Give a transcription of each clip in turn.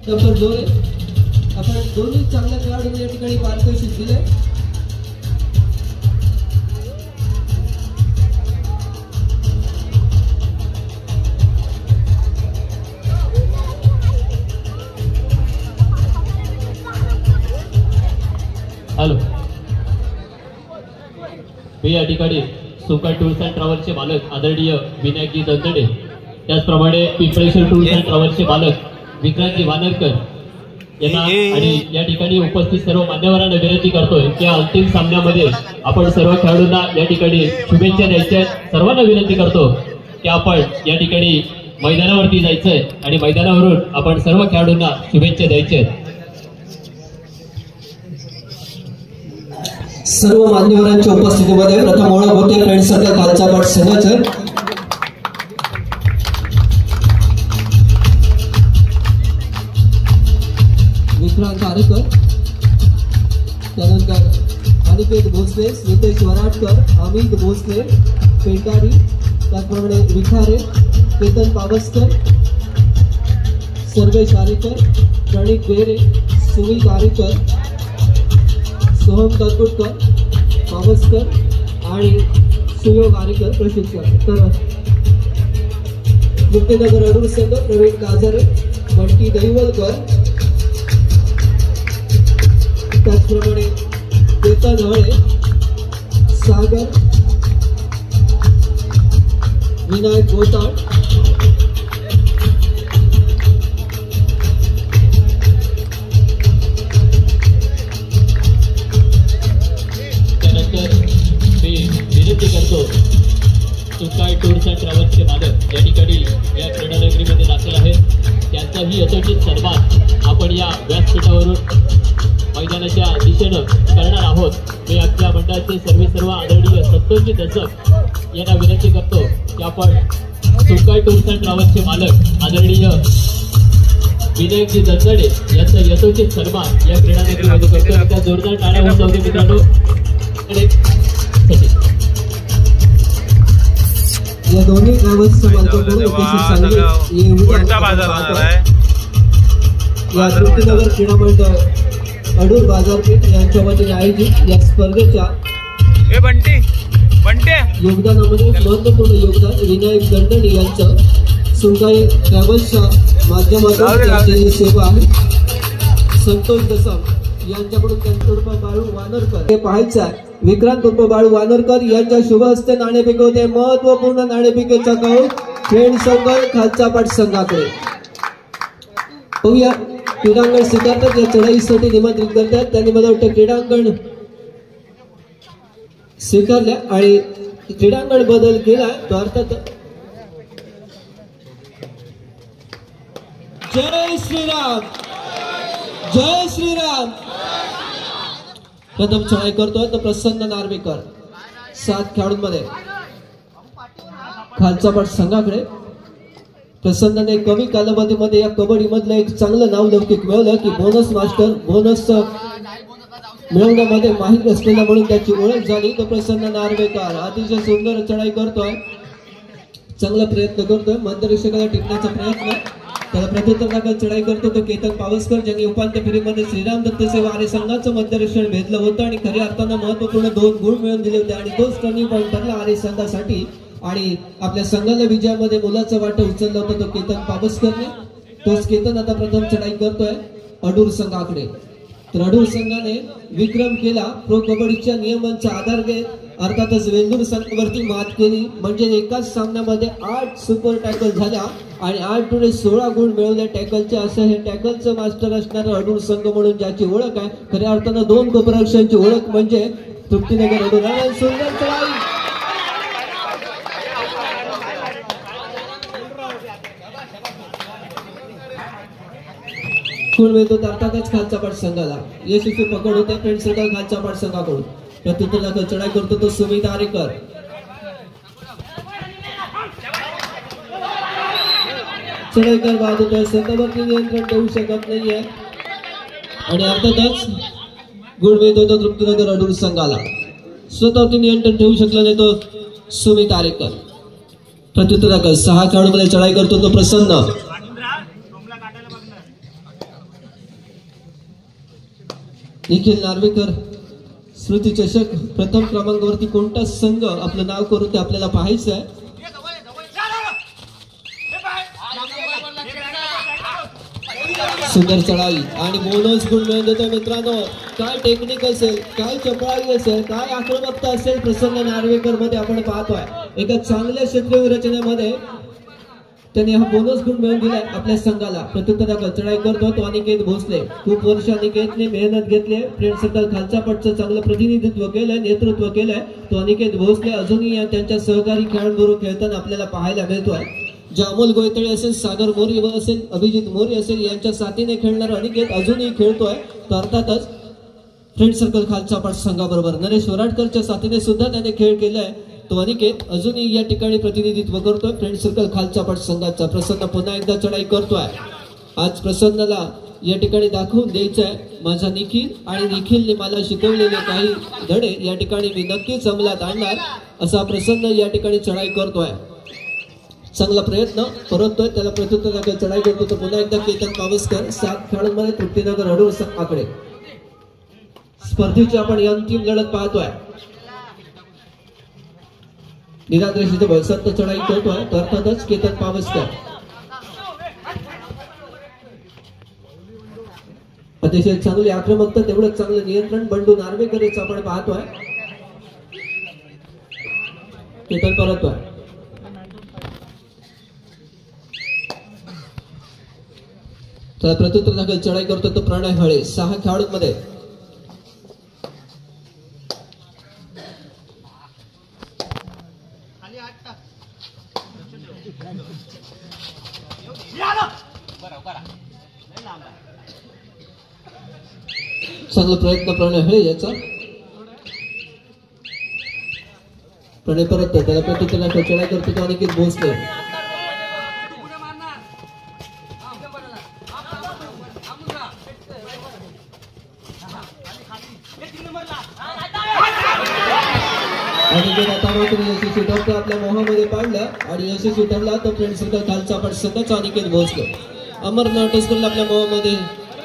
Doctor जोरे आपण दोन्ही चांगल्या खेळाडूंनी या ठिकाणी पारितोषिक दिले. हॅलो, मी या ठिकाणी सुका टूर्स अँड ट्रॅव्हल्सचे मालक आदरणीय विनायकजी दंतडे, त्याचप्रमाणे पिंपळेश्वर टूर्स अँड ट्रॅव्हल्सचे मालक विक्रांतजी वानरकर यांना आणि या ठिकाणी उपस्थित सर्व मान्यवरांना विनंती करतोय की अंतिम सामन्यामध्ये आपण सर्व खेळाडूंना या ठिकाणी शुभेच्छा द्यायच्या. सर्वांना विनंती करतो की आपण या ठिकाणी मैदानावरती जायचंय आणि मैदानावरून आपण सर्व खेळाडूंना शुभेच्छा द्यायच्या. सर्व मान्यवरांच्या उपस्थितीमध्ये प्रथम ओळख होते फ्रेंड सर्कल खालचा पाठ संघाचं. विक्रांत आरेकर, त्यानंतर अनिकेत भोसले, नितेश वराटकर, अमित भोसले पेंटारी, त्याचप्रमाणे विखारे, केतन पावसकर, सर्वेश आरेकर, प्रणित बेरे, सुमित आरेकर, सोहम तलकुटकर, पावसकर आणि सुयोग आरेकर प्रशिक्षक. तर मुक्तीनगर अडूर संघ प्रवीण गाजरे, बंटी दैवलकर, त्याचप्रमाणे केतन हळे, सागर, विनायक गोताळ, करतो सुकाळ टूर्स अँड ट्रॅव्हल्सचे मालक या ठिकाणी या क्रीडानगरीमध्ये दाखल आहेत. त्यांचाही यथोचित सन्मान आपण या व्यासपीठावरून मैदानाच्या दिशेनं करणार आहोत. मी आपल्या मंडळाचे सर्व आदरणीय संतोषजी दशक यांना विनंती करतो की आपण सुकाळ टूर्स अँड ट्रॅव्हल्सचे मालक आदरणीय विनायकजी दंतडे यांचा यथोचित सन्मान या क्रीडानगरीमध्ये करतो. त्या जोरदार टाळ्या होत जाऊ मित्रांनो. या दोन्ही ट्रॅव्हल्सच्या मालकांकडून या तृप्तीनगर क्रीडा मंडळ अडूर बाजारपेठ यांच्या वतीने आयोजित या स्पर्धेच्या योगदानामध्ये महत्वपूर्ण योगदान विनायक दंडणी यांचं सुकाळी ट्रॅव्हल्सच्या माध्यमातून त्यांची सेवा आहे. संतोष दसाम यांच्याकडून त्यांचं बाळू वानरकर हे पाहायचं आहे. विक्रांत उर्फ बाळू वानरकर यांच्या शुभ हस्ते नाणेफेक होते. महत्वपूर्ण नाणेफेकीचा कौल फ्रेंड सर्कल खालचा पाठ संघाकडे. बघूया क्रीडांगण स्वीकारतात, या चढाईसाठी निमंत्रित करतात. त्यांनी मला वाटतं क्रीडांगण स्वीकारल्या आणि क्रीडांगण बदल केला तो अर्थात. जय श्रीराम, जय श्रीराम. प्रथम चढाई करतोय तो प्रसन्न नार्वेकर 7 खेळाडूंमध्ये खालचा पाठ संघाकडे. प्रसन्नने कमी कालावधीमध्ये या कबड्डी मधलं एक चांगलं नाव लौकिक मिळवलं की बोनस मास्टर, बोनस मिळवण्यामध्ये माहिर असलेला म्हणून त्याची ओळख झाली. तो प्रसन्न नार्वेकर अतिशय सुंदर चढाई करतोय, चांगला प्रयत्न करतोय, मार्गदर्शकाला टिकण्याचा प्रयत्न. त्याला प्रत्युत्तर चढाई करतो तो केतन पावसकर, ज्यांनी उपांत्य फेरीमध्ये श्रीराम दत्त सेवा आणि संघाचं मार्गदर्शन भेटलं होतं आणि खऱ्या अर्थानं महत्वपूर्ण 2 गुण मिळवून दिले होते आणि तोच टर्निंग पॉईंट ठरला आर्य संघासाठी. आणि आपल्या संघाला विजयामध्ये मोलाचा वाटा उचलला होता तो केतन पावसकरने. तोच केतन आता प्रथम चढाई करतोय अडूर संघाकडे. तर अडूर संघाने विक्रम केला, प्रो कबड्डीच्या नियमांचा आधार घेत अर्थातच वेल्लूर संघावरती मात केली. म्हणजे एकाच सामन्यामध्ये 8 सुपर टॅकल झाल्या आणि 8-16 गुण मिळवले टॅकलचे. असं हे टॅकलचं मास्टर असणारं अडूर संघ म्हणून ज्याची ओळख आहे. खऱ्या अर्थानं 2 कोपरक्षांची ओळख म्हणजे तृप्तीनगर अडूर. सुंदर चढाई, गुण मिळतो अर्थातच खालचा पाठ संघाला. यशस्वी पकड होते फ्रेंड सर्कल खालच्या पाठ संघाकडून. प्रत्युत्तर चढाई करतो तो सुमित आरेकर. चढाईकर बाद होतोय, स्वतःवरती नियंत्रण ठेवू शकत नाहीये आणि अर्थातच गुण मिळतो तो तृप्तीनगर अडूर संघाला. स्वतःवरती नियंत्रण ठेवू शकला नाही तो सुमित आरेकर. प्रत्युत्तर 6 खेळाडूंमध्ये चढाई करतो तो प्रसन्न. निखिल नार्वेकर स्मृती चषक प्रथम क्रमांकावरती कोणता संघ आपलं नाव करून ते आपल्याला पाहायचं आहे. सुंदर चढाई आणि बोनस गुण मिळून देतो मित्रांनो. काय टेक्निक असेल, काय चपळाई असेल, काय आक्रमकता असेल प्रसन्न नार्वेकर मध्ये आपण पाहतोय. एका चांगल्या क्षेत्रीय रचनेमध्ये त्यांनी हा बोनस गुण मिळवून दिलाय आपल्या संघाला. प्रत्युत्तराकडे चढाई करतो तो अनिकेत भोसले. खूप वर्ष अनिकेतने मेहनत घेतली, फ्रेंड सर्कल खालच्या पटचं चांगलं प्रतिनिधित्व केलंय, नेतृत्व केलंय. तो अनिकेत भोसले अजूनही त्यांच्या सहकारी खेळाडूंबरोबर खेळताना आपल्याला पाहायला मिळतोय. जे अमोल गोयतळे असेल, सागर मोरे असेल, अभिजित मोरे असेल यांच्या साथीने खेळणारा अनिकेत अजूनही खेळतोय. तर अर्थातच फ्रेंड सर्कल खालच्या पट संघाबरोबर नरेश वराडकरच्या साथीने सुद्धा त्याने खेळ केलाय. तो अनिकेत अजूनही या ठिकाणी प्रतिनिधित्व करतोय फ्रेंड सर्कल खालच्या पट संघाचा. प्रसन्न पुन्हा एकदा चढाई करतोय. आज प्रसन्नला या ठिकाणी दाखवून द्यायचं आहे माझा निखिल, आणि निखिलने मला शिकवलेले काही धडे या ठिकाणी मी नक्कीच अंमलात आणणार, असा प्रसन्न या ठिकाणी चढाई करतोय. चांगला प्रयत्न परततोय, त्याला प्रत्युत्तराकडे चढाई करतो. तो पुन्हा एकदा केतन पावसकर 7 खेळाडूंमध्ये तृप्तीनगर अडूर आकडे. स्पर्धेची आपण ही अंतिम लढत पाहतोय. निराग्रशीचं भरसत्त चढाई करतोय तर अर्थातच केतन पावसकर. अतिशय चांगली आक्रमकता, तेवढंच चांगलं नियंत्रण बंडू नार्वेकरच आपण पाहतोय. केतन परततोय. तर प्रत्युत्तराकडे चढाई करतो तो प्रणय हळे. 6 खेळाडूंमध्ये चांगला प्रयत्न प्रणय हळे याचा. प्रणय परत त्याला प्रत्युत्तराकडे चढाई करतो तो अनिकेत भोसले. यशस्वी ठरतो, आपल्या मोहामध्ये पाडलं आणि यशस्वी ठरला तो फ्रेंड सर्कल खालचा पट संघाचा अनिकेत भोसले. अमरनाथ टेस्करला आपल्या मोहामध्ये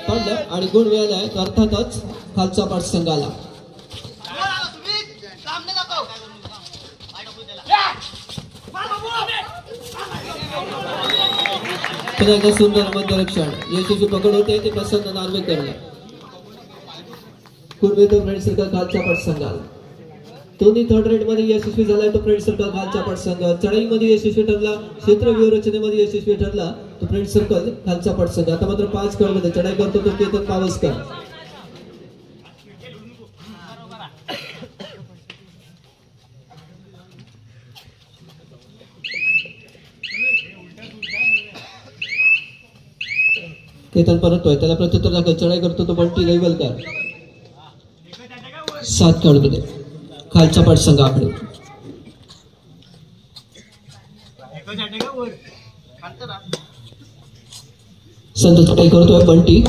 पाडलं आणि गुण मिळालाय अर्थातच खालचा पट संघाला. सुंदर मध्यरक्षण यशस्वी पकड होते ते प्रसन्न नार्वेकरला. गुण मिळतो फ्रेंड सर्कल खालचा पट संघाला. दोन्ही थर्ड रेट मध्ये यशस्वी झालाय तो फ्रेंड सर्कल खालचा पट संघ. चढाईमध्ये यशस्वी ठरला, क्षेत्र व्यूहरचनेमध्ये यशस्वी ठरला तो फ्रेंड सर्कल खालचा पट संघ. आता मात्र 5 खेळामध्ये चढाई करतो तो केतन पावसकर. केतन परततोय, त्याला प्रत्युत्तराकडे चढाई करतो तो बंटी लैवलकर. 7 खेळाडूमध्ये खालच्या पट संघाकडे. संत चढाई करतोय बंटी.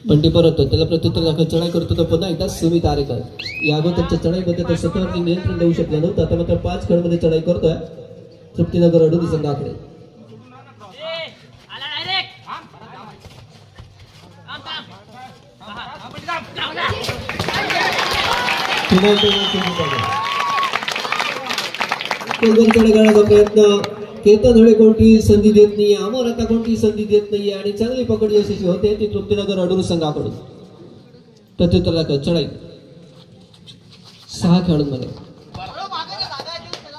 बंटी परत त्याला प्रत्युत्तराकडे चढाई करतो तो पुन्हा एकदा सुमित आरेकर. या अगोदरच्या चढाईमध्ये तर स्वतःवरती नियंत्रण देऊ शकलं नव्हतं. आता मात्र 5 खेळामध्ये चढाई करतोय तृप्तीनगर अडुरी संघाकडे. चढाईचा प्रयत्न केतन हळे कोणती संधी देत नाही, अमर आता कोणती संधी देत नाहीये आणि चांगली पकड यशस्वी होते ती तृप्तीनगर अडुरी संघाकडून. प्रत्युत्तराकडे चढाई 6 खेळाडूंमध्ये.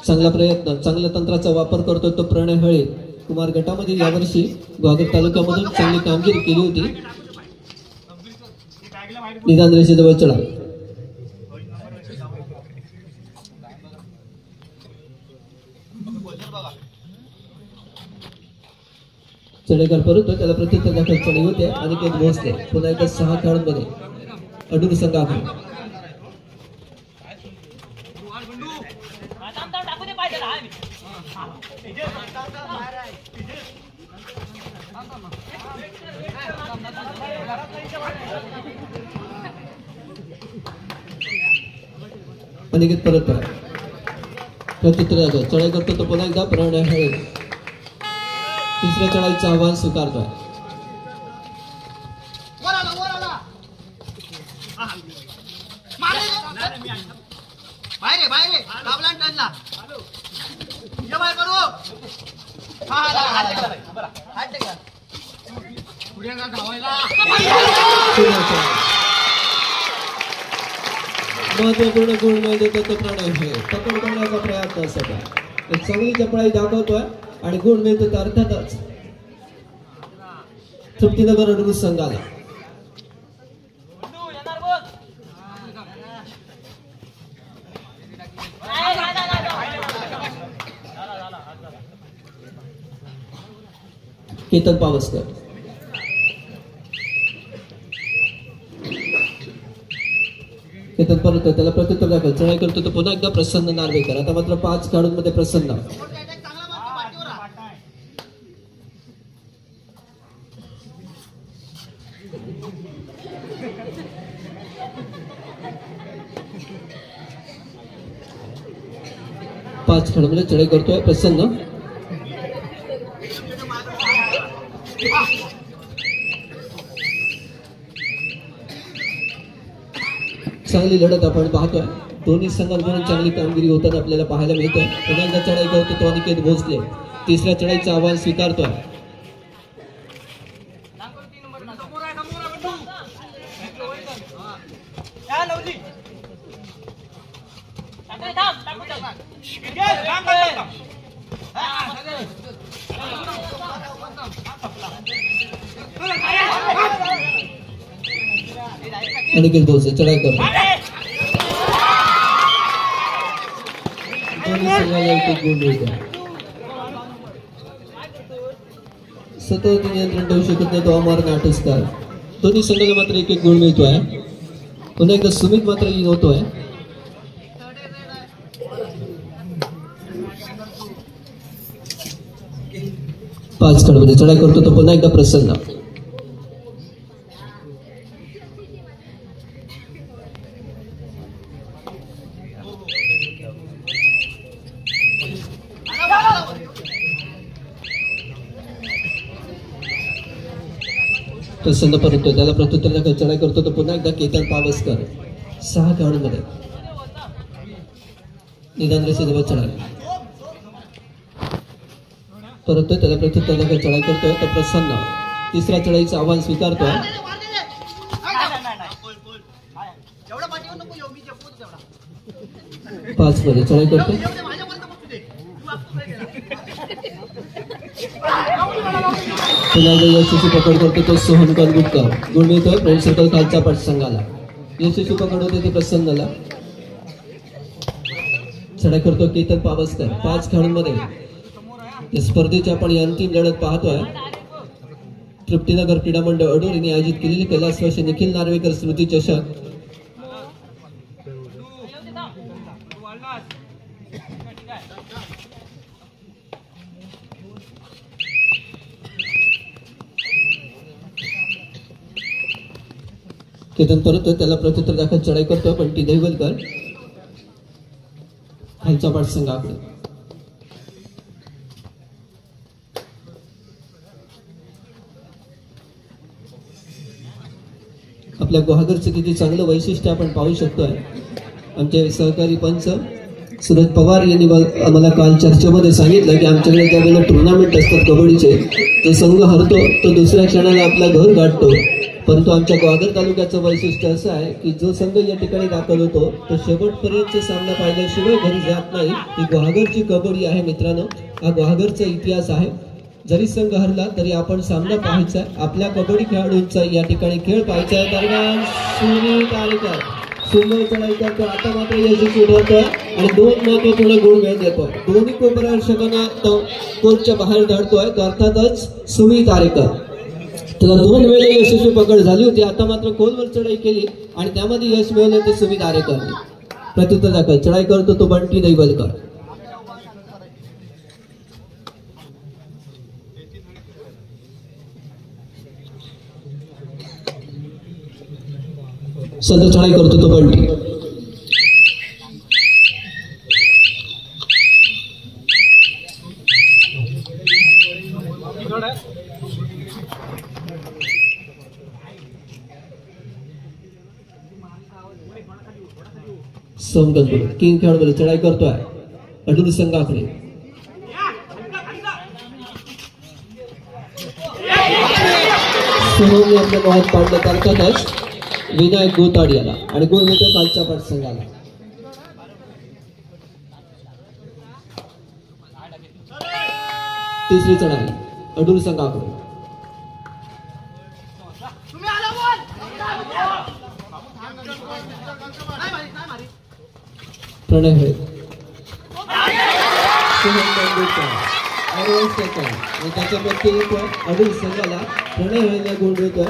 चांगला प्रयत्न, चांगल्या तंत्राचा वापर करतो तो प्रणय हळे. कुमार गटामध्ये यावर्षी ग्वागर तालुक्यामधून चांगली कामगिरी केली होती. निदान रेषेजवळ चढाई. चढाईकर परत त्याला प्रत्युत्तराकडे चढाई होते अनिकेत भोसले. पुन्हा एकदा 6 खेळाडूंमध्ये अडुरी संघाकडे. अनिकेत परत प्रत्युत्तर चढाई करतो तो पुन्हा एकदा प्रणय हळे तिसऱ्या चढाईचं आव्हान स्वीकारतोय. महत्वपूर्ण गुण मिळतो तो प्रणय हळे पकड करण्याचा प्रयत्न असतो. एक चांगली चपळाई दाखवतोय आणि गुण मिळतो तर अर्थातच तृप्तीनगर अडगुज संघाला. केतन पावसकर केतन परत त्याला प्रत्युत्तर दाखल चढाई करतो तो पुन्हा एकदा प्रसन्न नार्वेकर. आता मात्र 5 खेळाडूंमध्ये प्रसन्न. पाच खेळाडूंमध्ये चढाई करतोय प्रसन्न. चांगली लढत आपण पाहतोय. दोन्ही संघांकडून चांगली कामगिरी होताना आपल्याला पाहायला मिळतोय. पुन्हा एकदा चढाई करतो तो अनिकेत भोसले. तिसऱ्या चढाईचं आव्हान स्वीकारतोय. अनिकेत भोसले चढाई करतो. दोन्ही संघाला एक गुण मिळतो. सतत नियंत्रण ठेवू शकत नाही तो अमर नाटस्कार. दोन्ही संघाला मात्र एक गुण मिळतोय. पुन्हा एकदा सुमित मात्र इन होतोय. पाच खेळाडूंमध्ये चढाई करतो तो पुन्हा एकदा प्रसन्न. प्रसन्न परततो त्याला प्रत्युत्तर दाखल चढाई करतो तो पुन्हा एकदा केतन पावसकर. 6 खेळाडूंमध्ये निदान रेषेजवळ चढाई परततोय त्याला प्रत्युत्तर दाखल चढाई करतोय तो प्रसन्न. तिसऱ्या चढाईचं आव्हान स्वीकारतोय. पाच मध्ये चढाई करतोय. पुन्हा यशस्वी पकड करतो तो सोहन कलगुटकर. गुण मिळतोय फ्रेंड सर्कल खालच्या पाठ संघाला. यशस्वी पकड होते ते प्रसन्नला. चढाई करतो केतन पावसकर. 5 खेळाडूंमध्ये या स्पर्धेची आपण ही अंतिम लढत पाहतोय. तृप्तीनगर क्रीडा मंडळ अडूर यांनी आयोजित केलेली कैलासवासी निखिल नार्वेकर स्मृती चषक केतन परत त्याला प्रत्युत्तर दाखल चढाई करतो पण टी दैवलकर खालचा पाठ संघाकडे. आपल्या गुहागरचं किती चांगलं वैशिष्ट्य आपण पाहू शकतोय. आमचे सहकारी पंच सुरज पवार यांनी आम्हाला काल चर्चेमध्ये सांगितलं की आमच्याकडे ज्यावेळेला टुर्नामेंट असतात कबड्डीचे तो संघ हरतो तो दुसऱ्या क्षणाला आपला घर गाठतो. परंतु आमच्या ग्वागर तालुक्याचं वैशिष्ट्य असं आहे की जो संघ या ठिकाणी दाखल होतो तो शेवटपर्यंत सामना पाहिल्याशिवाय घरी जात नाही. ही गुहागरची कबड्डी आहे मित्रांनो. हा गुहागरचा इतिहास आहे. जरी संघ हरला तरी आपण सामना पाहायचा. आपल्या कबड्डी खेळाडूंचा या ठिकाणी खेळ पाहायचा. दरम्यान सुनील तारेकर सुंदर चढाई करतो. आता मात्र यशस्वी ठरतोय आणि 2 महत्वपूर्ण गुण मिळत येतोय. दोन्ही कोपरक्षकांना कोर्टच्या बाहेर धाडतोय तो अर्थातच सुनील तारेकर. त्याला 2 वेळा यशस्वी पकड झाली होती. आता मात्र खोलवर चढाई केली आणि त्यामध्ये यश मिळवलं ते सुनील तारेकर. प्रत्युत्तर दाखल चढाई करतो तो बंटी दैवलकर. सध्या चढाई करतो तो बंटी. सोमगंगुड किंग खेळाडू चढाई करतोय अडूर संघाकडे. सोहमने आपल्या गोळ्यात पाडलं करतातच विनायक गोताड याला आणि गोल मिळतो कालच्या पाठ संघाला. तिसरी चढाई अडूर संघाकडे. प्रणय होय आणि त्याच्या मध्य येतोय अडूर संघाला प्रणय होयला गोल मिळतोय.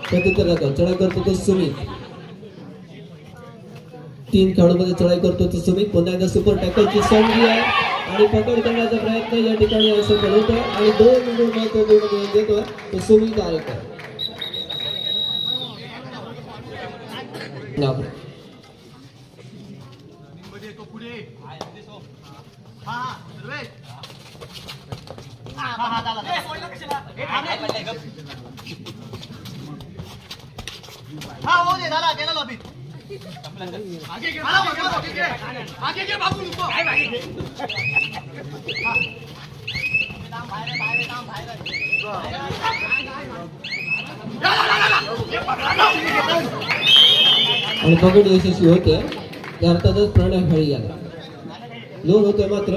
प्रत्युत्तर चढाई करतो तो सुमित. 3 खेळाडूंमध्ये चढाई करतो तो सुमित. पुन्हा एकदा सुपर टॅकलची संधी आहे आणि पकड करण्याचा प्रयत्न या ठिकाणी असं करतोय आणि 2 गुण महत्वपूर्ण देतोय तो सुमित आरेकर. आणि पकड यशस्वी होते त्या अर्थातच प्रणय हळी याला लोन होतोय. मात्र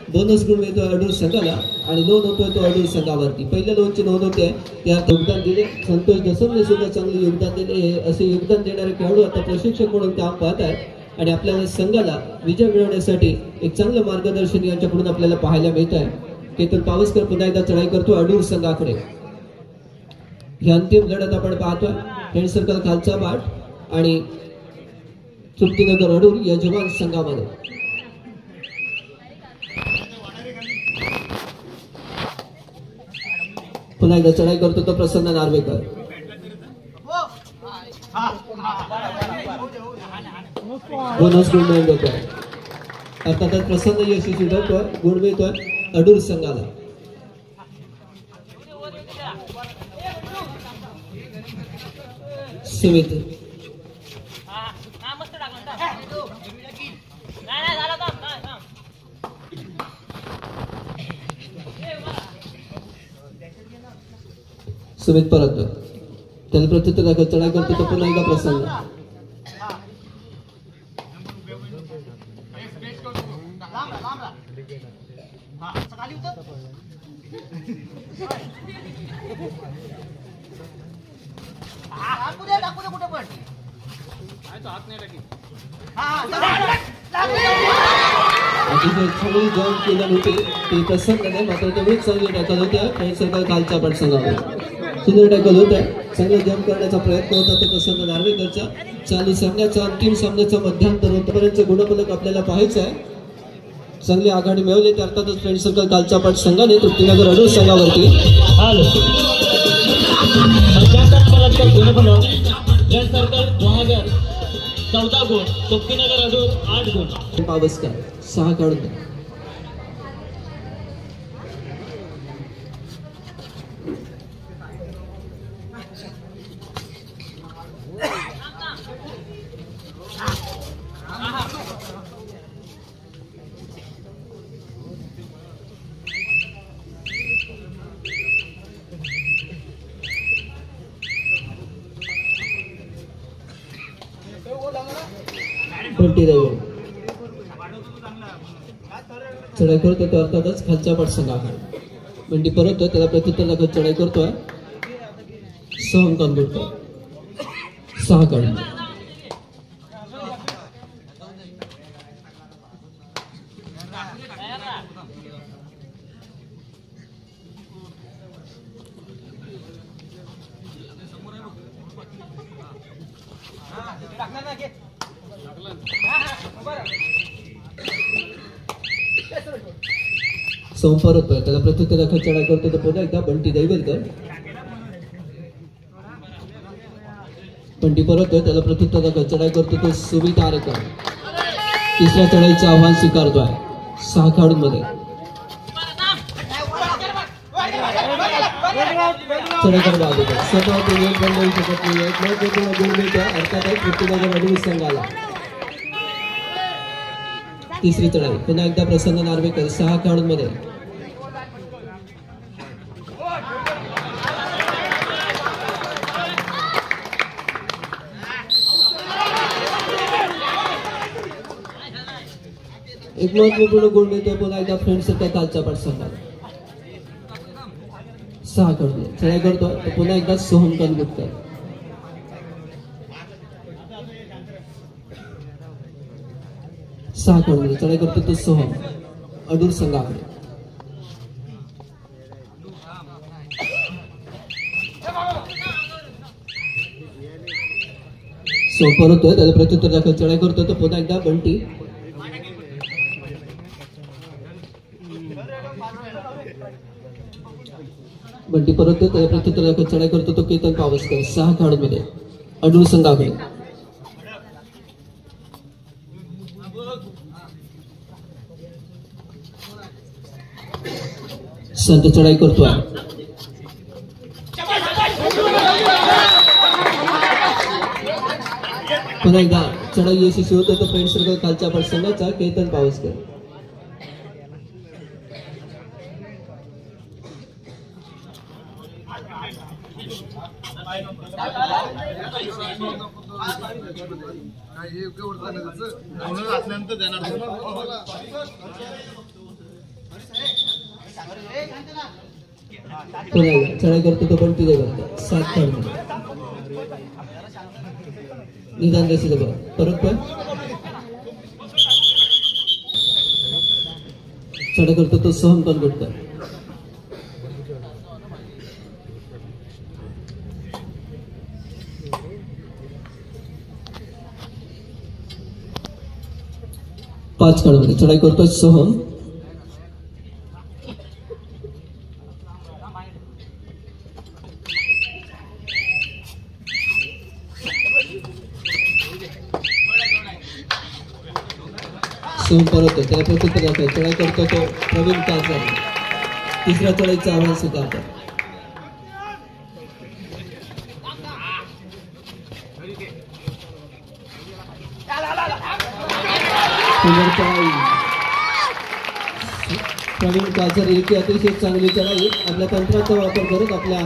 बोनस गुण मिळतोय अडूर संघाला आणि लोन होतोय तो अडूर संघावरती. पहिल्या लोनची नोंद होते त्यात योगदान दिले संतोष दसमने सुद्धा चांगले योगदान दिले. असे योगदान देणारे खेळाडू आता प्रशिक्षक म्हणून काम पाहत आहेत आणि आपल्याला संघाला विजय मिळवण्यासाठी एक चांगलं मार्गदर्शन यांच्याकडून आपल्याला पाहायला मिळत आहे. केतन पावसकर पुन्हा एकदा चढाई करतो अडूर संघाकडे. ही अंतिम लढत आपण पाहतोय. फ्रेंड सर्कल खालचा पाठ आणि तृप्तीनगर अडूर या जवान संघामध्ये. पुन्हा एकदा चढाई करतो तो प्रसन्न नार्वेकर. बोनस गुण मिळून देतोय अर्थातच प्रसन्न यशस्वी ठरतोय. गुण मिळतोय अडूर संघाला. सुमित सुमित परत त्याला प्रत्युत्तर दाखल चढाई करतो तो पुन्हा एकदा प्रसन्न. अतिशय चांगली जॉब केली होती ती प्रसन्न नाही मात्र तेवढीच चांगली टॅकल होते. फ्रेंड सर्कल खालच्या पाठ संघावर सुंदर टॅकल होत आहे. चांगलं जम्प करण्याचा प्रयत्न होता तो प्रसन्न नार्वेकरचा. चालू सामन्याचा अंतिम सामन्याचा मध्यांतर होतपर्यंत गुणफलक आपल्याला पाहायचं आहे. चांगली आघाडी मिळवली ते अर्थातच फ्रेंड सर्कल कालच्या पाठ संघाने तृप्तीनगर अडूर संघावरती. गुणफलक फ्रेंड सर्कल 14 गुण, तृप्तीनगर अडूर 8 गुण. पावसकर 6 काढून चढाई करतोय तो अर्थातच खालच्या पाठ संघाकडे. बंटी परत त्याला प्रत्युत्तर दाखल चढाई करतोय. सहम कंदुरकर 6 काढून. सोमपर होतोय त्याला प्रत्युत्तर दाखल चढाई करतो तो पुन्हा एकदा बंटी दैवलकर. बंटी परत त्याला प्रत्युत्तर दाखल चढाई करतो तो सुमित आरेकर. तिसऱ्या चढाईचं आव्हान स्वीकारतोय 6 खेळाडूंमध्ये. चढाई करतो आरेकर स्वतः तो एक बंद होऊ शकत नाही. अर्थातच तृप्तीनगर अडूर संघाला तिसरी चढाई पुन्हा एकदा प्रसन्न नार्वेकर 6 खेळाडूंमध्ये. एक महत्वपूर्ण गुण मिळतोय पुन्हा एकदा फ्रेंड सर्कल खालच्या पाठसंघाला. 6 खेळाडू चढाई करतोय तर पुन्हा एकदा सोहम कनगुटकर. सहा खेळाडू चढाई करतो तो सोहम अडूर संघाकडे. सोहम परतोय त्याला प्रत्युत्तर दाखल चढाई करतो तो पुन्हा एकदा बंटी. बंटी परतोय त्याला प्रत्युत्तर दाखल चढाई करतो तो केतन पावसकर. 6 खेळाडूंमध्ये अडूर संघाकडे. संत चढाई करतोय पुन्हा एकदा चढाई यशस्वी होतो तो फ्रेंड सर्कल खालच्या पाठसंघाचा केतन पावसकर. चढाई करतो तो पण तिथे करतो. 7 खेळाडू निदान रेषेला बघा परत पण चढाई करतो तो सोहम कनगुटकर. पाच खेळाडू चढाई करतो सोहम. सोहम परत त्याला प्रत्युत्तर दाखल चढाई करतो तो प्रवीण कालचा. तिसऱ्या चढाईचा आव्हान स्वीकारतो. प्रवीण कालचा ही अतिशय चांगली चढाई आपल्या तंत्राचा वापर करत आपल्या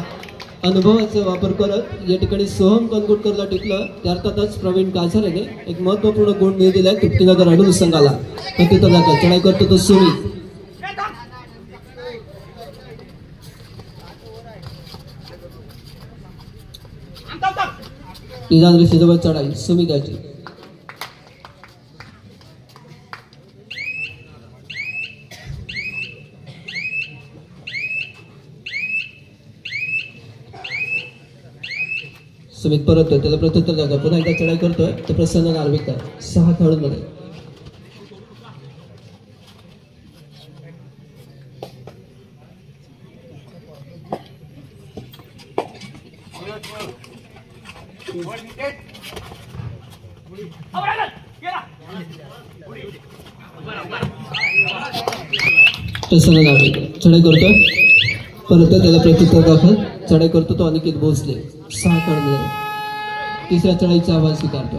अनुभवाचा वापर करत या ठिकाणी सोहम कनगुटकरला टिकलं. त्या अर्थातच प्रवीण कालसरेने एक महत्वपूर्ण गुण मिळू दिलाय तृप्तीनगर अडूर संघाला. प्रत्युत्तर दाखल चढाई करतो तो सुमित. निदान रेषेजवळ चढाई सुमित याची. सुमित परत त्याला प्रत्युत्तर दाखल पुन्हा एकदा चढाई करतोय तो प्रसन्न नार्वेकर. 6 खेळाडूंमध्ये प्रसन्न नार्वेकर चढाई करतोय परत त्याला प्रत्युत्तर दाखल चढाई करतो तो अनिकेत भोसले. 6 खेळाडू तिसऱ्या चढाईचा आवाज स्वीकारतो.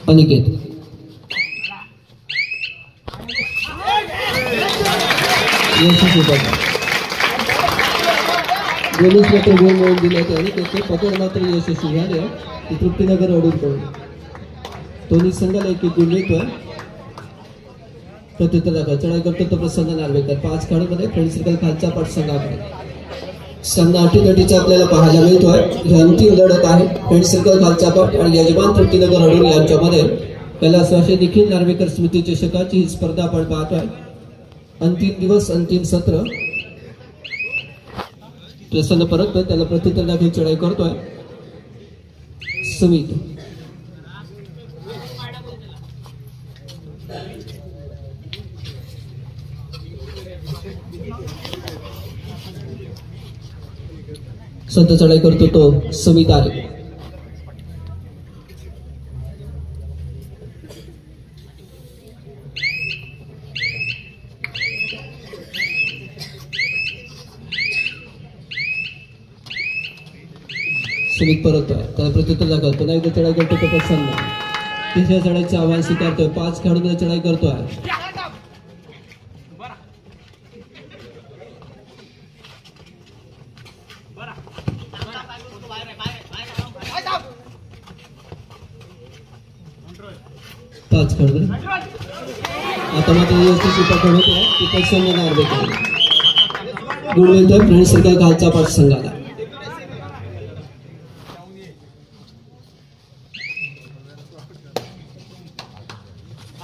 अनिकेत दोन्ही मात्र गोल मिळवून दिले होते आणि त्याचे पकड मात्र यशस्वी झाले. तृप्तीनगर अडूरकडून दोन्ही संघाला एक गुण मिळतोय. प्रत्युत्तर दाखल चढाई करतो तो प्रसन्न नार्वेकर. 5 खेळाडूंमध्ये फ्रेंड सर्कल खालच्या पाठसंघाकडे. सामना अटीतटीचा आपल्याला पाहायला मिळतोय. ही अंतिम लढत आहे फ्रेंड सर्कल खालच्या पट आणि यजमान तृप्तीनगर अडूर यांच्यामध्ये. कैलास वाशी निखिल नार्वेकर स्मृती चषकाची ही स्पर्धा आपण पाहतोय. अंतिम दिवस अंतिम सत्र. प्रसन्न परत त्याला प्रत्युत्तर दाखल चढाई करतोय सुमित. संत चढाई करतो तो सुमित आहे. सुमित परततोय, त्याला प्रत्युत्तर दाखल. पुन्हा एकदा चढाई करतो तो प्रसन्न. तिसऱ्या चढाईचे आव्हान स्वीकारतोय. 5 खेळाडूंमध्ये चढाई करतोय. पाच खेळाडू आता मात्र यशस्वी पकड होते. ती प्रसन्न नार्वेकर गुण मिळतोय फ्रेंड सर्कल खालच्या पाच संघाला.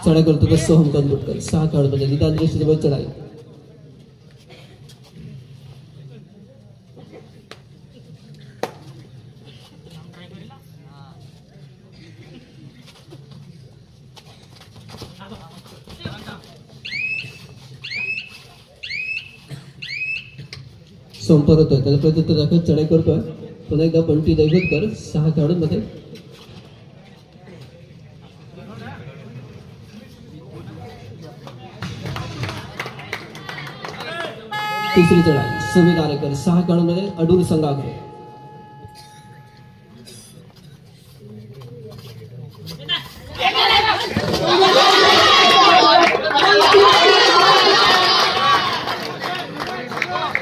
चढाई करतो तो सोहम कंदुटकर. 6 खेळाडूंमध्ये निदान दृष्टीसोबत चढाई. संपर होतोय, त्याला प्रत्युत्तर दाखल चढाई करतोय. पुन्हा एकदा बंटी दैवतकर. 6 खेळाडूंमध्ये तिसरी चढाई. सुमित आरेकर. 6 खेळाडूंमध्ये अडूर संघाकडे.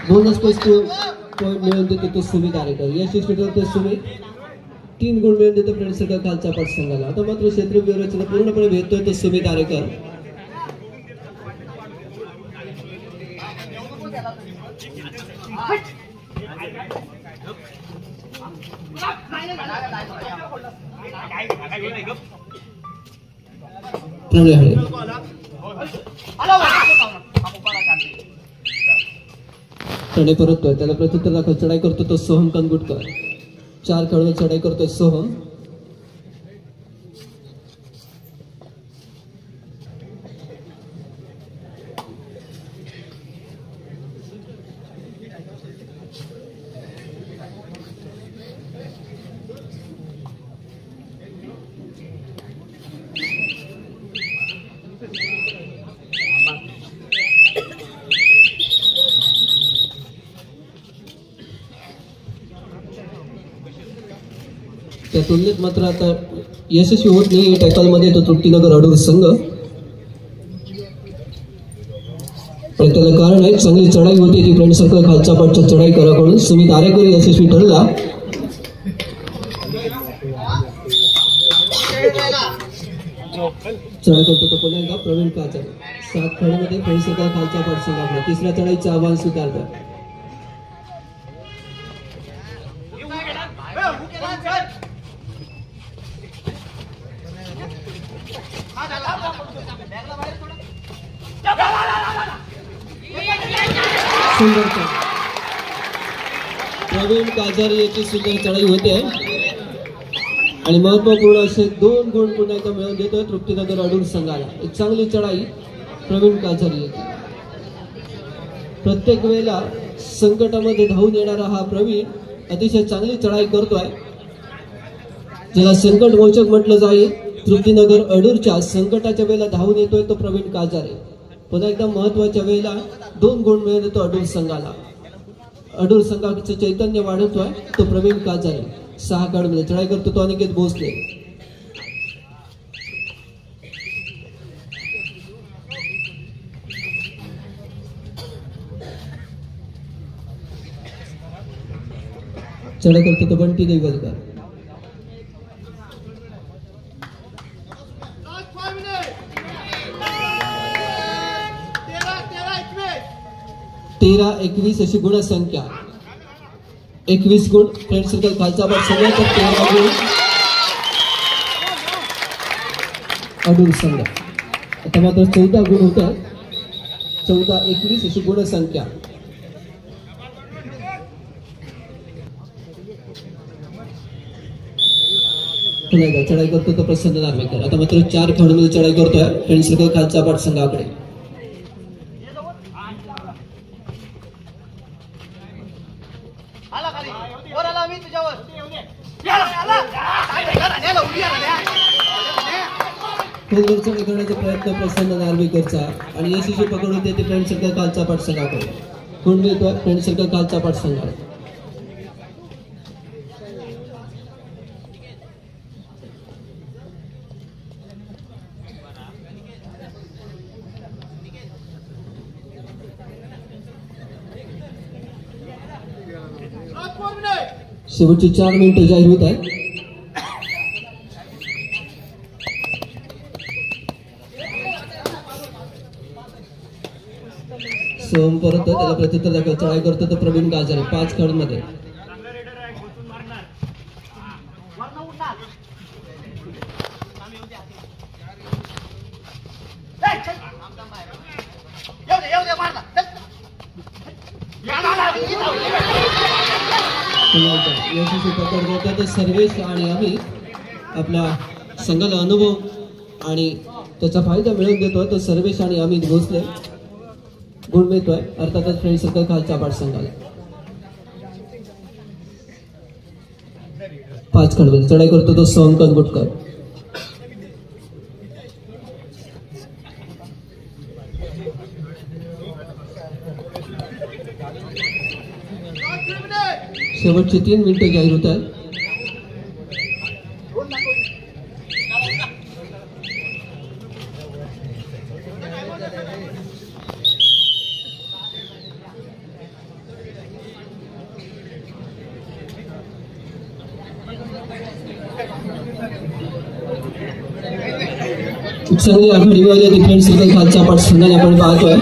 बोनस पॉईंट मिळवून देतो तो सुमित आरेकर. यशस्वी ठरतो सुमित. 3 गुण मिळवून देतो फ्रेंड सर्कल खालच्या पाच संघाला. आता मात्र क्षेत्रीय व्यवस्थेला पूर्णपणे भेटतोय तो सुमित आरेकर. चढाई परततोय, त्याला प्रत्युत्तर दाखल चढाई करतो तो सोहम कंदुटकर. 4 खेळाडू चढाई करतोय सोहम. त्या तुलनेत मात्र आता यशस्वी होत नाही टॅकल मध्ये तो तृप्तीनगर अडूर संघ. पण त्याला कारण आहे चांगली चढाई होती ती फ्रेंड सर्कल खालच्या पाठच्या चढाई कराकडून. सुमित आरेकर यशस्वी ठरला. चढाई करतो तो पुन्हा एकदा प्रवीण काचर. 7 खेळाडूंमध्ये फ्रेंड सर्कल खालच्या पाठ संघाकडे. तिसऱ्या चढाईचे आव्हान स्वीकारतो. सुंदर प्रवीण काजारी याची सुंदर चढाई होते आणि महत्वपूर्ण असे 2 गुण पुन्हा एकदा मिळवून देतोय तृप्तीनगर अडूर संघाला. एक चांगली चढाई प्रवीण काजारी याची. प्रत्येक वेळेला संकटामध्ये धावून येणारा हा प्रवीण अतिशय चांगली चढाई करतोय. ज्याला संकट मोचक म्हटलं जाईल. तृप्तीनगर अडूरच्या संकटाच्या वेळेला धावून येतोय तो प्रवीण काजारे. पुन्हा एकदा महत्वाच्या वेळेला 2 गुण मिळवून देतो अडूर संघाला. अडूर संघाचं चैतन्य वाढवतोय तो प्रवीण काजारे. 6 खेळाडूंमध्ये चढाई करतो तो अनिकेत भोसले. चढाई करतो तो बंटी दैवतकर. तेरा 21 अशी गुणसंख्या. 21 गुण फ्रेंड सर्कल खालचा पाठ संघाचा. 13 गुण अडूर संघ. आता मात्र 14 गुण होतात. 14-21 अशी गुणसंख्या. पुन्हा एकदा चढाई करतो तो प्रसन्न नार्वेकर. आता मात्र 4 खेळाडूंमध्ये चढाई करतोय फ्रेंड सर्कल खालचा पाठ संघाकडे. चढाई करण्याचा प्रयत्न प्रसन्न नार्वेकरचा आणि यशस्वी पकड होते ते फ्रेंड सर्कल खालचा पाठ संघाकडे. गुण मिळतोय फ्रेंड सर्कल खालचा पाठ संघाला. शेवटची 4 मिनिटं जाहीर होत आहेत. सोम परत त्याला प्रत्युत्तर दाखल चढाई करतो तो प्रवीण गाजरे 5 खेळाडूंमध्ये. यशस्वी पकड करतो तो सर्वेश आणि आम्ही आपल्या संघाला अनुभव आणि त्याचा फायदा मिळवून देतोय. तो सर्वेश आणि अमित भोसले गुण मिळतोय अर्थातच फ्रेंड सर्कल खालच्या पाठ संघाला. 5 खेळाडू चढाई करतो तो सोम कनगुटकर. शेवटची 3 मिनिटं जाहीर होत आहेत. चांगली आघाडीवर डिफेंड सर्कल खालच्या पाठ संघाने आपण पाहतोय.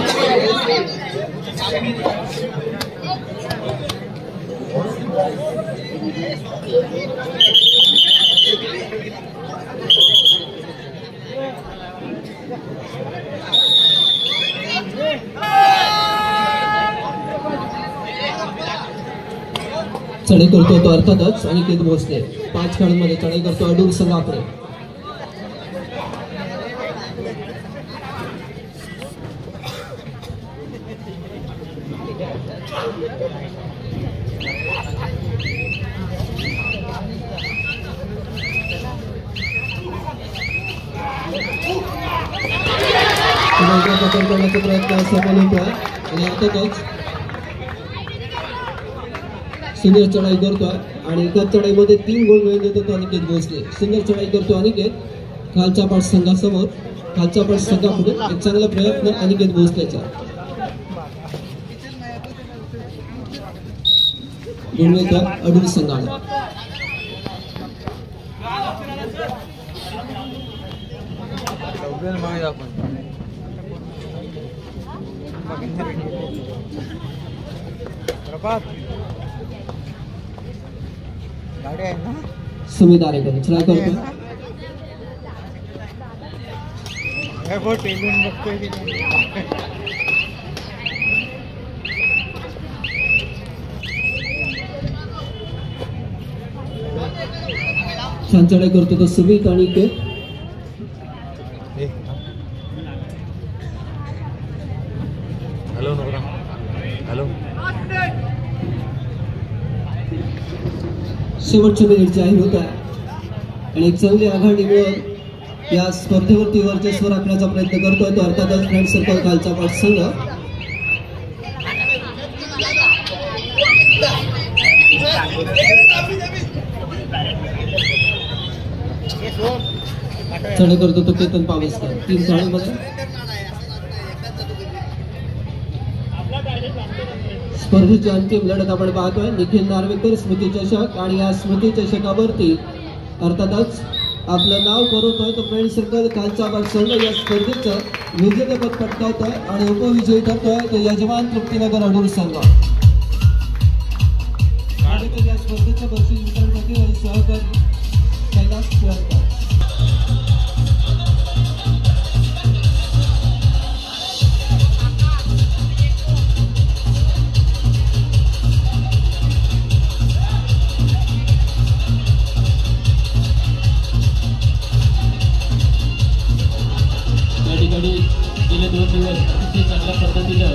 चढाई करतो तो अर्थातच अनिकेत भोसले 5 खेळाडूंमध्ये चढाई करतो अडूर संघाकडे. पकड करण्याचा प्रयत्न सफल होतोय आणि अर्थातच सुंदर चढाई करतोय आणि एका चढाईमध्ये 3 गोल मिळवून देतो तो अनिकेत भोसले. सुंदर चढाई करतो अनिकेत खालच्या पाठ संघासमोर. खालच्या पाठ संघापुढे एक चांगला प्रयत्न अनिकेत भोसलेचा. गुण मिळतोय अडूर संघाला. सुमित आरेकर चढाई करतो. छान चढाई करतो तो सुमित आणि के हॅलो शेवटची मिनिट जाहीर होत आहे आणि एक चांगली आघाडी मिळवून या स्पर्धेवरती वर्चस्व राखण्याचा प्रयत्न करतोय तो अर्थातच फ्रेंड सर्कल खालचा पाठ संघ. चढाई करतो तो केतन पावसकर 3 खेळाडूंमध्ये. स्पर्धेची अंतिम लढत आपण पाहतोय. निखिल नार्वेकर स्मृती चषक आणि या स्मृती चषकावरती अर्थातच आपलं नाव करतोय तो फ्रेंड सर्कल खालचा पाठ संघ या स्पर्धेचं विजेतेपद पटकावतोय आणि उपविजयी ठरतोय तो यजमान तृप्तीनगर अडूर संघ. या स्पर्धेच्या बक्षीस वितरणासाठी आणि सहकारी कैलास केळकर. गेले 2 दिवस अतिशय चांगल्या पद्धतीनं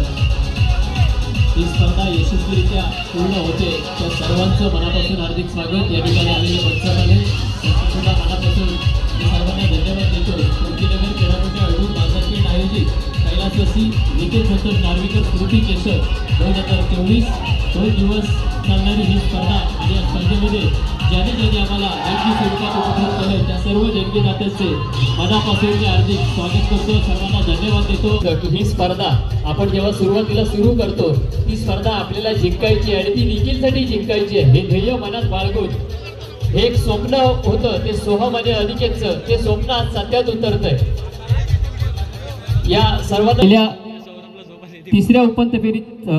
ही स्पर्धा यशस्वीरित्या पूर्ण होते. त्या सर्वांचं मनापासून हार्दिक स्वागत. या ठिकाणी आलेले पंचांनी सुद्धा मनापासून सर्वांना धन्यवाद देतो. तृप्तीनगर क्रीडापटू अडूर बाजारपेठ आयोजित कैलासवासी निखिल संतोष नार्वेकर स्मृती चषक 2024 2 दिवस चालणारी ही स्पर्धा आणि या स्पर्धेमध्ये ज्यांनी ज्यांनी आम्हाला देणगी स्वरूपात उपकृत केले त्या सर्व देणगीदात्यांचे मनापासून हार्दिक स्वागत करतो, सर्वांना धन्यवाद देतो की ही स्पर्धा आपण जेव्हा सुरुवातीला सुरू करतो ती स्पर्धा आपल्याला जिंकायची आणि ती निखिलसाठी जिंकायची आहे हे ध्येय मनात बाळगून हे एक स्वप्न होतं ते सोहम आणि अनिकेतचं ते स्वप्न आज सत्यात उतरतंय. या सर्वांना तिसऱ्या उपांत्य फेरीत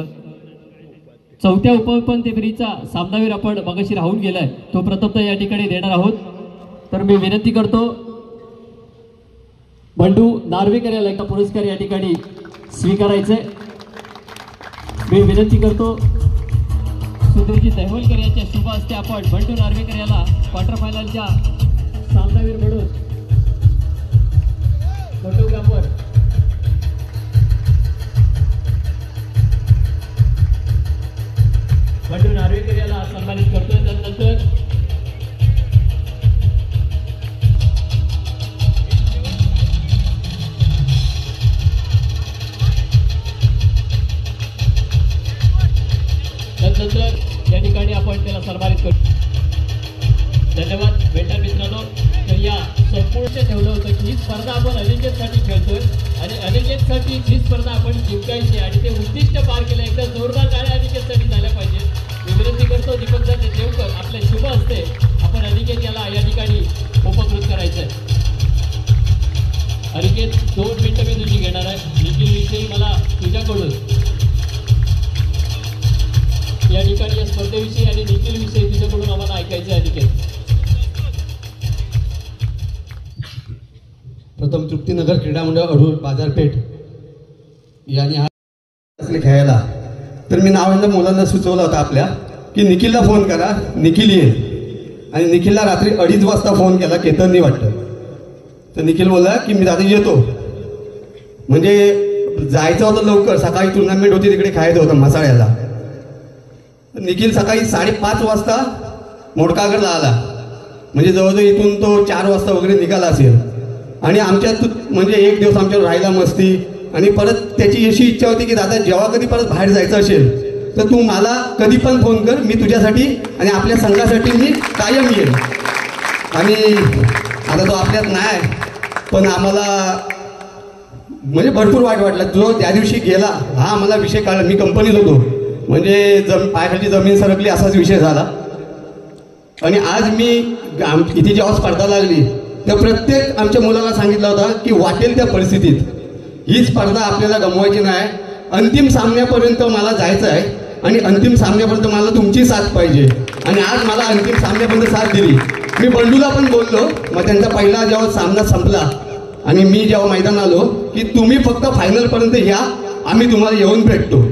चौथ्या उपांत्य फेरीचा सामनावीर आपण मगाशी राहून गेलाय तो प्रथमतः या ठिकाणी देणार आहोत. तर मी विनंती करतो बंडू नार्वेकर याला एक पुरस्कार या ठिकाणी स्वीकारायचा आहे. मी विनंती करतो सुधीरजी दहिवलकर यांच्या शुभ हस्ते आपण बंडू नार्वेकर याला क्वार्टर फायनलच्या सामनावीर म्हणून फोटोग्राफर बंडू नार्वेकर याला सन्मानित करतोय. त्यानंतर या ठिकाणी आपण त्याला सन्मानित करतो. धन्यवाद वेटर मित्रांनो. तर या संपूर्ण ठेवलं होतं की ही स्पर्धा आपण अनिकेतसाठी खेळतोय आणि अनिकेतसाठी ही स्पर्धा आपण जिंकायची आणि ते उद्दिष्ट पार केलं. एकदा जोरदार टाळ्या अनिकेतसाठी झाल्या पाहिजे. मी विनंती करतो दीपक देवकर आपल्या शुभ हस्ते आपण अनिकेत याला या ठिकाणी उपकृत करायचं आहे. अनिकेत 2 मिनिटं मी तुझी घेणार आहे. निखिल विषयी मला तुझ्याकडून या ठिकाणी या स्पर्धेविषयी आणि निखिल विषयी तुझ्याकडून आम्हाला ऐकायचं आहे. अनिकेत प्रथम तृप्तीनगर क्रीडा मंडळ अडूर बाजारपेठ यांनी हा खेळायला तर मी नाव मुलांना सुचवलं होतं आपल्या की निखिलला फोन करा, निखिल येईल. आणि निखिलला रात्री 2:30 वाजता फोन केला केतननी वाटतं. तर निखिल बोलला की मी दादा येतो. म्हणजे जायचं होतं लवकर, सकाळी टुर्नामेंट होती तिकडे खेळायचं होतं म्हसाळ्याला. निखिल सकाळी 5:30 वाजता मोडकागरला आला. म्हणजे जवळजवळ इथून तो 4 वाजता वगैरे निघाला असेल. आणि आमच्यात म्हणजे एक दिवस आमच्यावर राहायला मस्ती आणि परत त्याची अशी इच्छा होती की दादा जेव्हा कधी परत बाहेर जायचं असेल तर तू मला कधी पण फोन कर, मी तुझ्यासाठी आणि आपल्या संघासाठी मी कायम येईल. आणि आता तो आपल्यात नाही पण आम्हाला म्हणजे भरपूर वाईट वाटलं. जो त्या दिवशी गेला हा आम्हाला विषय कळला. मी कंपनीत होतो म्हणजे पायाखाली जमीन सरकली असाच विषय झाला. आणि आज मी इथे जेव्हा स्पर्धा लागली तर प्रत्येक आमच्या मुलाला सांगितलं होतं की वाटेल त्या परिस्थितीत ही स्पर्धा आपल्याला गमवायची नाही. अंतिम सामन्यापर्यंत मला जायचं आहे आणि अंतिम सामन्यापर्यंत मला तुमची साथ पाहिजे. आणि आज मला अंतिम सामन्यापर्यंत साथ दिली. मी बंडूला पण बोललो. मग त्यांचा पहिला जेव्हा सामना संपला आणि मी जेव्हा मैदान आलो की तुम्ही फक्त फायनलपर्यंत या, आम्ही तुम्हाला येऊन भेटतो.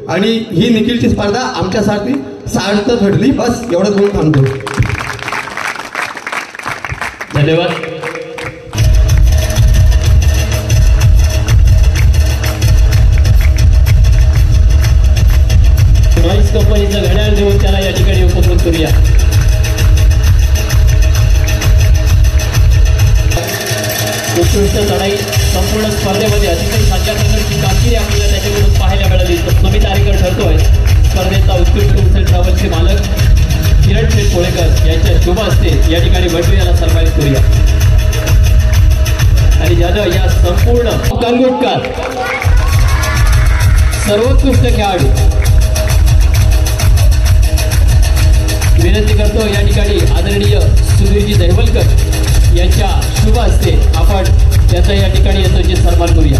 आणि ही निखिलची स्पर्धा आमच्यासाठी सार्थ घडली. बस एवढंच बोलून थांबतो. धन्यवाद. नॉईस कंपनीचं घड्याळ देऊन त्याला या ठिकाणी उपकृत करूया. उत्कृष्ट लढाई संपूर्ण स्पर्धेमध्ये अतिशय चांगल्या प्रकारची कामगिरी आपल्याला त्याच्याकडून पाहायला मिळाली. नमित आरेकर ठरतोय स्पर्धेचा उत्कृष्ट टूर्स ट्रॅव्हल्सचे मालक किरण शेठ कोळेकर यांच्या शुभ हस्ते या ठिकाणी बंडू याला सन्मानित करूया. आणि ज्यानं या संपूर्ण कालगुटकर सर्वोत्कृष्ट खेळाडू विनंती करतो या ठिकाणी आदरणीय सुधीरजी दहिवलकर यांच्या शुभ हस्ते आपण त्याचा या ठिकाणी यशस्वी सन्मान करूया.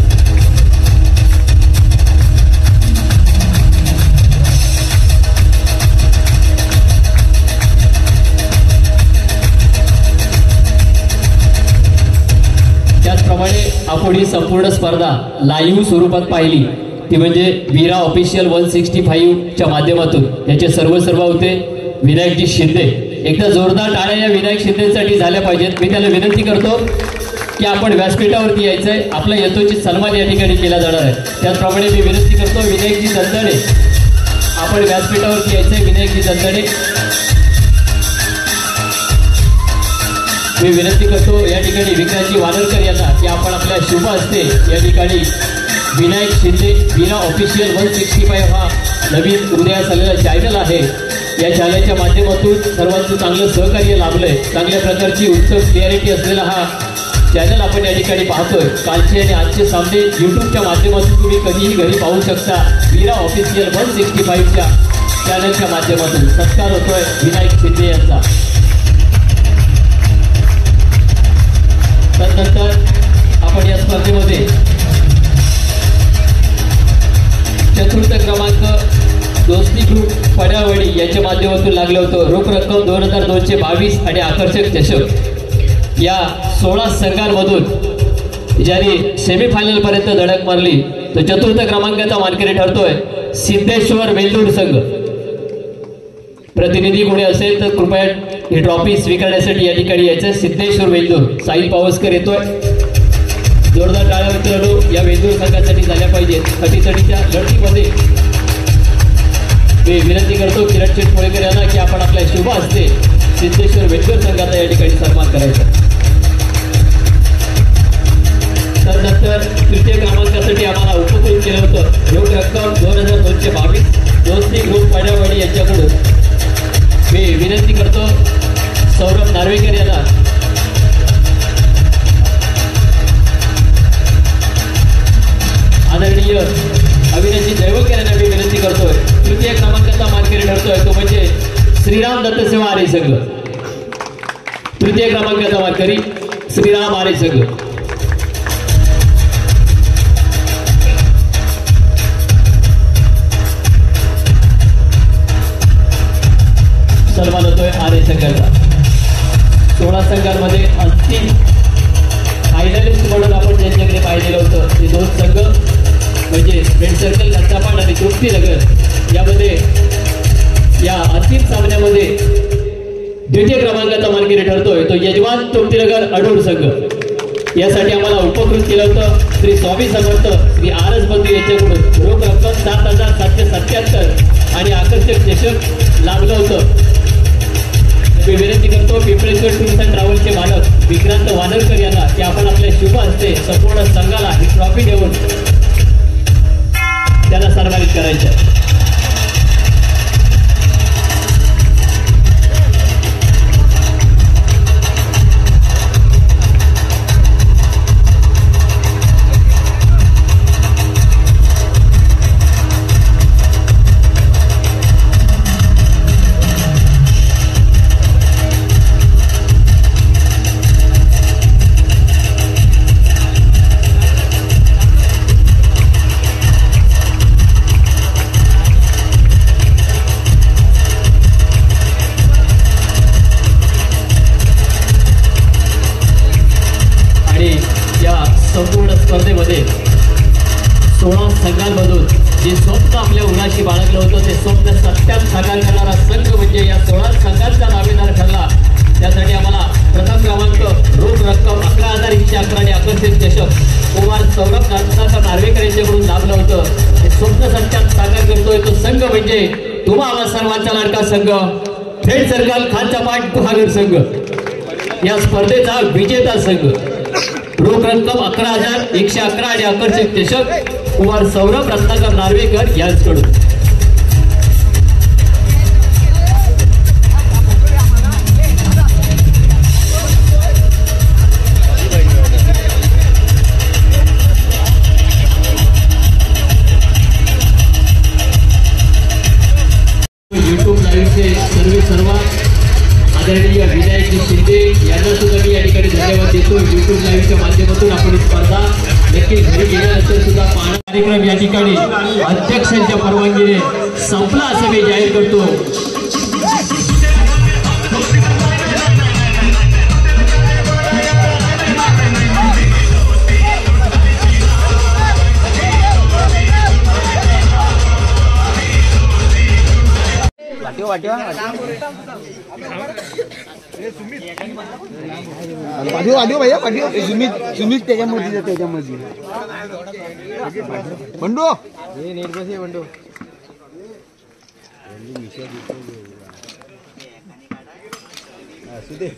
त्याचप्रमाणे आपण ही संपूर्ण स्पर्धा लाईव्ह स्वरूपात पाहिली ती म्हणजे वीरा ऑफिशियल 165च्या माध्यमातून याचे सर्व होते विनायकजी शिंदे. एकदा जोरदार टाळ्या या विनायक शिंदेसाठी झाल्या पाहिजेत. मी त्याला विनंती करतो की आपण व्यासपीठावरती यायचंय. आपला यथोचित सन्मान या ठिकाणी केला जाणार आहे. त्याचप्रमाणे मी विनंती करतो विनायकजी दंदडे आपण व्यासपीठावरती यायचंय. विनायकजी दंदडे मी विनंती करतो या ठिकाणी विक्रांतजी वानरकर यांना की आपण आपल्या शुभ हस्ते या ठिकाणी विनायक शिंदे वीरा ऑफिशियल 165 हा नवीन उदयास आलेला चॅनल आहे या चॅनलच्या माध्यमातून सर्वांचं चांगलं सहकार्य लाभलंय. चांगल्या प्रकारची उत्तम क्लिअरिटी असलेला हा चॅनल आपण या ठिकाणी पाहतोय. कालचे आणि आजचे सामने युट्यूबच्या माध्यमातून तुम्ही कधीही घरी पाहू शकता. वीरा ऑफिशियल 165च्या चॅनलच्या माध्यमातून सत्कार होतोय विनायक शिंदे यांचा. त्यानंतर आपण या स्पर्धेमध्ये चतुर्थ क्रमांक दोस्ती ग्रुप पडावडी यांच्या माध्यमातून लागलं होतं. रोख रक्कम 2222 आणि आकर्षक चषक. या 16 संघांमधून ज्याने सेमीफायनल पर्यंत धडक मारली तो चतुर्थ क्रमांकाचा मानकरी ठरतोय सिद्धेश्वर वेल्दूर संघ. प्रतिनिधी कोणी असेल तर कृपया ही ट्रॉफी स्वीकारण्यासाठी या ठिकाणी यायचं. सिद्धेश्वर वेल्दूर साहिल पावसकर येतोय. जोरदार टाळ्या मित्रांनो या वेल्दूर संघासाठी झाल्या पाहिजेत. अटीतटीच्या लढतीमध्ये मी विनंती करतो किरण शेठ मोळेकर यांना की आपण आपल्या शुभ हस्ते सिद्धेश्वर वेल्दूर संघाचा या ठिकाणी सन्मान करायचा. त्यानंतर तृतीय क्रमांकासाठी आम्हाला उपकृत केलं होतं. रोख रक्कम 2222 दोस्ती ग्रुप पडावडी यांच्याकडून मी विनंती करतो सौरभ नार्वेकर यांना आदरणीय अविनाशी जयवकर यांना मी विनंती करतोय. तृतीय क्रमांकाचा मानकरी ठरतोय तो म्हणजे श्रीराम दत्त सेवा आरे संघ. तृतीय क्रमांकाचा मानकरी श्रीराम आरे संघ. सन्मान होतोय आरे संघाचा. 16 संघांमध्ये अंतिम फायनलिस्ट म्हणून आपण ज्यांच्याकडे पाहिलेलं होतं ते 2 संघ म्हणजे फ्रेंड सर्कल लंकापाड आणि तृप्तीनगर. यामध्ये या अंतिम सामन्यामध्ये द्वितीय क्रमांकाचा मानकरी ठरतोय तो यजमान तृप्तीनगर अडूर संघ. यासाठी आम्हाला उपकृत केलं होतं श्री स्वामी समर्थ श्री आर एस बंधू यांच्याकडून रोख रक्कम 7777 आणि आकर्षक चषक लागलं होतं. मी विनंती करतो पिंपळेश्वर टूर्स अँड ट्रॅव्हल्सचे मालक विक्रांत वानरकर यांना की आपण आपल्या शुभ हस्ते संपूर्ण संघाला ही ट्रॉफी देऊन त्याला सन्मानित करायचं. संपूर्ण स्पर्धेमध्ये 16 संघांमधून जे स्वप्न आपल्या उन्हाशी बाळगलं होतं ते स्वप्न सत्यात साकार करणारा संघ म्हणजे या 16 संघांचा दावेदार ठरला. त्यासाठी आम्हाला प्रथम क्रमांक रोख रक्कम 11,111 आणि आकर्षक चषक कुमार सौरभ नार्वेकर यांच्याकडून लाभलं होतं. हे स्वप्न सत्यात साकार करतोय तो संघ म्हणजे तुम्हा सर्वांचा लाडका संघ फ्रेंड सर्कल खालचा पाठ गुहागर संघ. या स्पर्धेचा विजेता संघ. रोख रक्कम 11,111 आणि आकर्षक चषक कुमार सौरभ रत्नाकर नार्वेकर यांच्याकडून. युट्यूब लाईव्हचे सर्व आदरणीय विनायक शिंदे यांना सुद्धा मी या ठिकाणी धन्यवाद देतो. युट्यूब लाईव्हच्या माध्यमातून आपण स्पर्धा नक्की घरी गेल्यानंतर सुद्धा पाहणं. कार्यक्रम या ठिकाणी अध्यक्षांच्या परवानगीने संपला असं मी जाहीर करतो. वाढीव भैया वाढीव सुमित त्याच्यामध्ये बंडू हे नेट बस बंडू असू दे